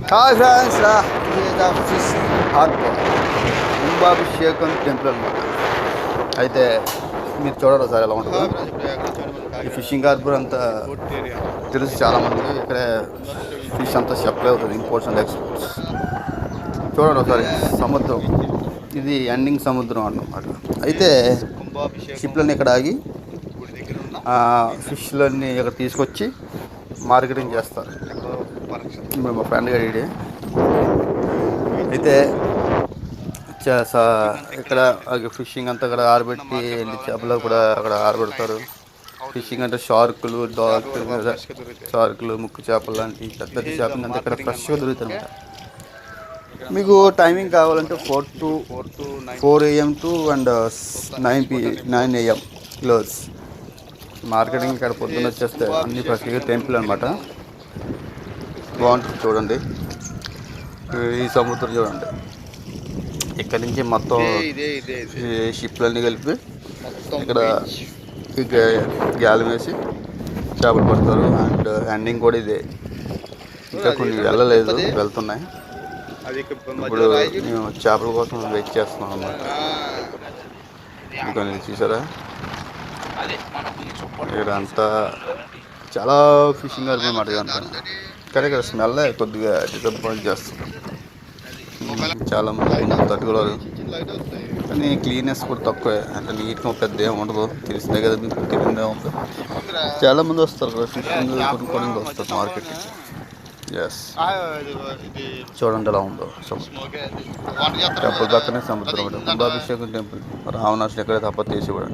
Hi friends, fish harbour కుంభాభిషేకం temple అనమాట. అయితే మీరు చూడరు సార్ ఎలా ఉంటుందో. ఈ ఫిషింగ్ హార్బర్ అంతా తెలుసు చాలామందికి. ఇక్కడే ఫిష్ అంతా సప్లై అవుతుంది, ఇంపోర్ట్స్ అండ్ ఎక్స్పోర్ట్స్. చూడండి ఒకసారి సముద్రం, ఇది ఎండింగ్ సముద్రం అన్నమాట. అయితే షిప్లన్నీ ఇక్కడ ఆగి ఫిష్లన్నీ ఇక్కడ తీసుకొచ్చి మార్కెటింగ్ చేస్తారు. మా ఫ్రెండ్ గారి అయితే ఇక్కడ ఫిషింగ్ అంతా ఇక్కడ ఆరబెట్టి చేపలు కూడా అక్కడ ఆరబెడతారు. ఫిషింగ్ అంటే షార్కులు, షార్కులు, ముక్కు చేపలు లాంటి పెద్ద పెద్ద చేపలు అంతా ఇక్కడ ఫ్రెష్గా దొరుకుతాయి అన్నమాట. మీకు టైమింగ్ కావాలంటే 4 AM to and 9 AM close. Marketing ఇక్కడ పొద్దున్న వచ్చేస్తే అన్ని ఫ్రెష్గా టెంపుల్ అనమాట. బాగుంటుంది చూడండి. ఈ సముద్రం చూడండి, ఇక్కడ నుంచి మొత్తం షిప్లన్నీ కలిపి ఇక్కడ గ్యాలం వేసి చేపలు పడతారు. అండ్ ఎండింగ్ కూడా ఇదే. ఇంకా కొన్ని వెళ్ళలేదు, వెళ్తున్నాయి. ఇప్పుడు మేము చేపల కోసం వెయిట్ చేస్తున్నాం అన్నమాట. ఇంకా చూసారా, ఇక్కడ అంతా చాలా ఫిషింగ్ హార్బర్ అన్నమాట. ఇదంతా కానీ ఇక్కడ స్మెల్ కొద్దిగా డిసప్పాయింట్ చేస్తుంది. చాలామంది తట్టుకోలేరు, కానీ క్లీన్నెస్ కూడా తక్కువే. అంటే నీట్గా పెద్ద ఏమి ఉండదు, తెలిసిందే కదా మీకు. తెలియదే ఉంటుంది. చాలామంది వస్తారు ఫిషింగ్ కొనుక్కోవడానికి వస్తారు మార్కెట్కి. ఎస్, చూడండి ఎలా ఉందో సముద్రం. టెంపుల్ పక్కనే సముద్రం. కుంభాభిషేకం టెంపుల్ రావణాసుడు ఎక్కడ తప్ప తీసి కూడా